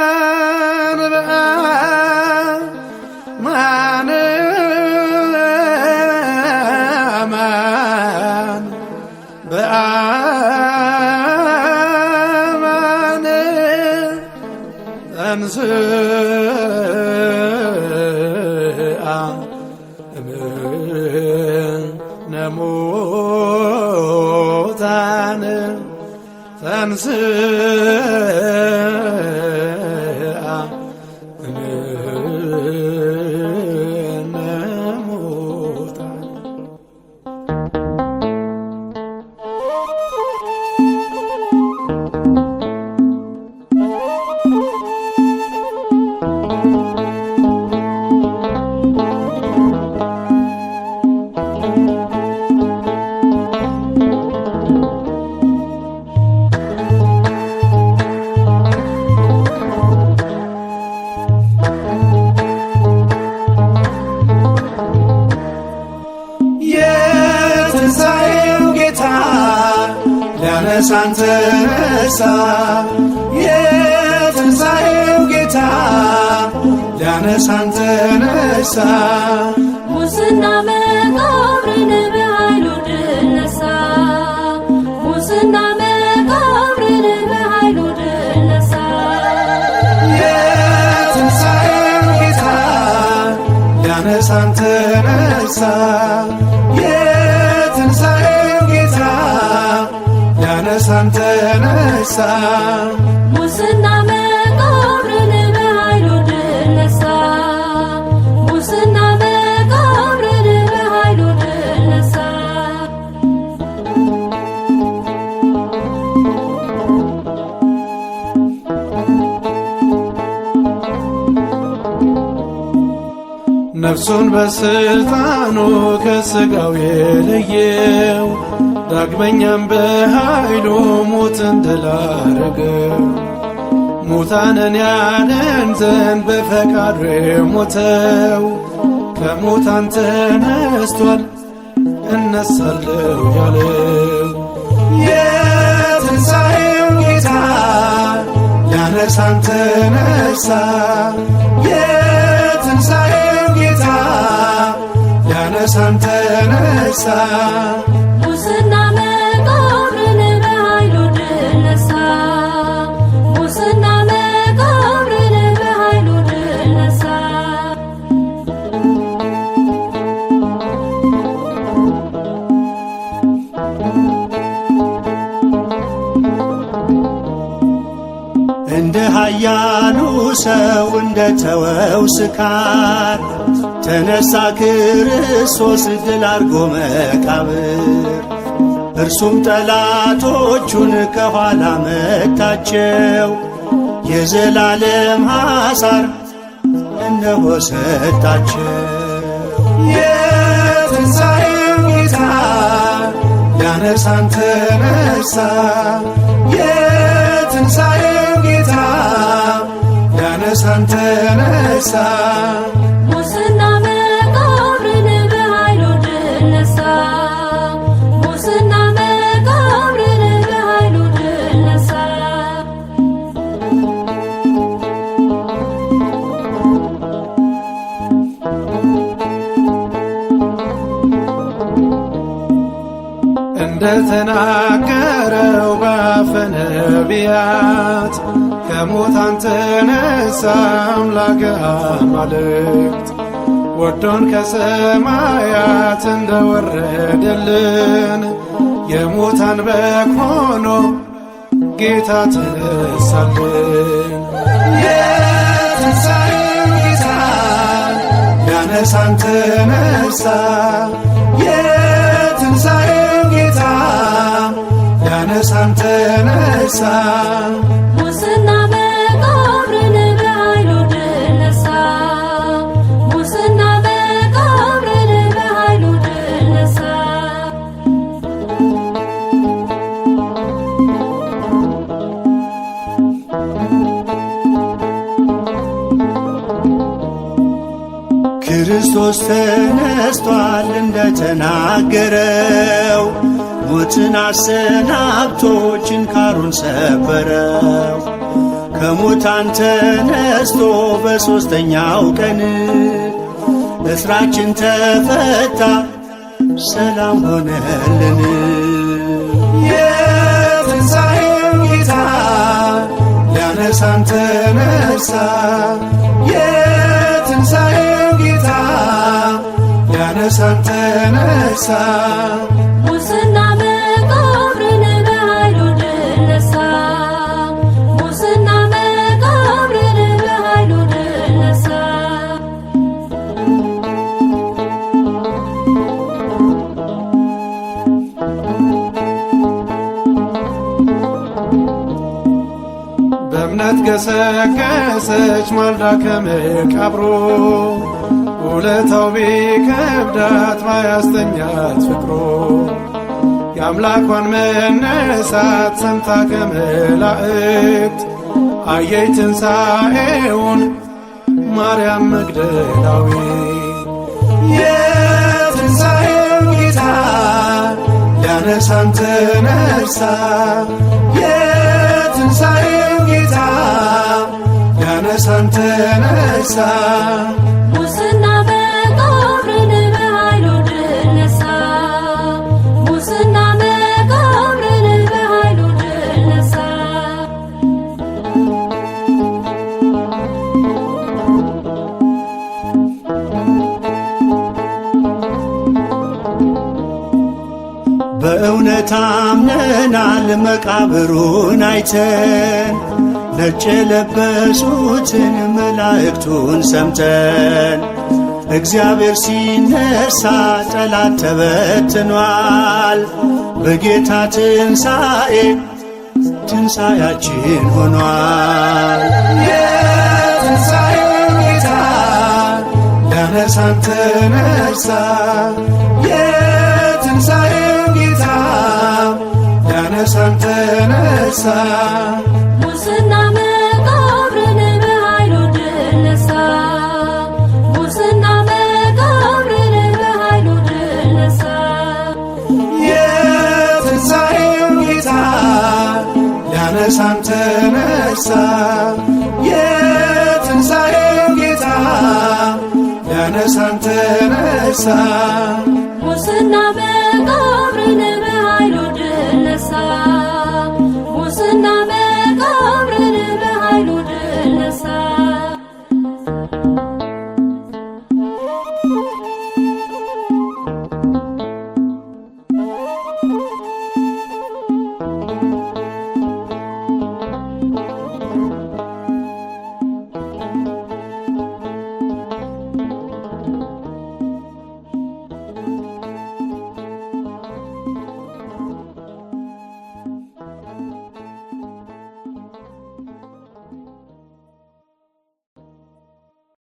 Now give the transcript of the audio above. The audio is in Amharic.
አማን በአማን አማን በአማን ተንሥአ እምነ ሙታን ተንሥአ እምነ ሙታን። የትንሣኤው ጌታ ሊያነሳን ተነሣ። የትንሣኤው ጌታ ሊያነሳን ተነሣ። ሙስና መቃብርን በኃይሉ ድል ነሣ። ሙስና መቃብርን በኃይሉ ድል ነሣ። የትንሣኤው ጌታ ሊያነሳን ተነሣ። የትንሣኤው ጌታ ሊያነሳን ተነሣ። ሙስና መቃብርን በኃይሉ ድል ነሣ። ሙስና መቃብርን በኃይሉ ድል ነሣ። ነፍሱን በስልጣኑ ከሥጋው የለየው ዳግመኛም በኃይሉ ሞትን ድል አረገው። ሙታንን ያድን ዘንድ በፈቃዱ የሞተው ከሙታን ተነስቷል እነሳለሁ ያለው። የትንሣኤው ጌታ ሊያነሳን ተነሣ። የትንሣኤው ጌታ ሊያነሳን ተነሣ። ሙስና መቃብርን በኃይሉ ድል ነሣ። ሙስና መቃብርን በኃይሉ ድል ነሣ። እንደ ኃያሉ ሰው እንደ ተወው ስካር ተነሣ ክርስቶስ ድል አርጎ መቃብር። እርሱም ጠላቶቹን ከኋላ መታቸው። የዘላለም ሐሳር እነሆ ሰጣቸው። የትንሣኤው ጌታ ሊያነሳን ተነሣ። የትንሣኤው ጌታ ሊያነሳን ተነሣ። ሙስና መቃብርን በኃይሉ ድል ነሣ። ሙስና መቃብርን በኃይሉ ድል ነሣ። እንደ ተናገረው በአፈ ነቢያት ከሙታን ተነሣ አምላከ አማልክት። ወዶን ከሰማያት እንደወረደልን የሙታን በግ ሆኖ ጌታ ተነሣልን። የትንሣኤው ጌታ ሊያነሳን ተነሣ። የትንሣኤው ጌታ ሊያነሳን ተነሣ። ሙስና መቃብርን በኃይሉ ድል ነሣ። ሙስና መቃብርን በኃይሉ ድል ነሣ። ክርስቶስ ተነስቷል እንደተናገረው ሞትን አሰናብቶ ችንካሩን ሰበረው። ከሙታን ተነስቶ በሦስተኛው ቀን እስራችን ተፈታ፣ ሰላም ሆነልን። የትንሣኤው ጌታ ሊያነሳን ተነሳ። የትንሣኤው ጌታ ሊያነሳን ተነሳ። ሙስና መቃብርን በኃይሉ ድል ነሣ። ሙስና መቃብርን በኃይሉ ድል ነሣ። በእምነት ገሰገሰች ማልዳ ከመቃብሩ ውለታው ቢከብዳት ባያስተኛት ፍቅሩ የአምላኳን መነሳት ሰምታ ከመላእክት አየች ትንሣኤውን ማርያም መግደላዊት። የትንሣኤው ጌታ ሊያነሳን ተነሳ። የትንሣኤው ጌታ ሊያነሳን ተነሳ። ሙስና መቃብርን በኃይሉ ድል ነሣ። ሙስና መቃብርን በኃይሉ ድል ነሣ። በእውነት አምነናል መቃብሩን አይተን፣ ነጭ የለበሱትን መላእክቱን ሰምተን። እግዚአብሔር ሲነሳ ጠላት ተበትኗል፣ በጌታ ትንሣኤ ትንሣኤያችን ሆኗል። የትንሣኤው ጌታ ሊያነሳን ተነሳ። የትንሣኤው ጌታ ሊያነሳን ተነሳ። ሙስና መቃብርን በኃይሉ ድል ነሣ። ሙስና መቃብርን በኃይሉ ድል ነሣ። የትንሣኤው ጌታ ሊያነሳን ተነሳ። የትንሣኤው ጌታ ሊያነሳን ተነሳ። ሙስና መቃብርን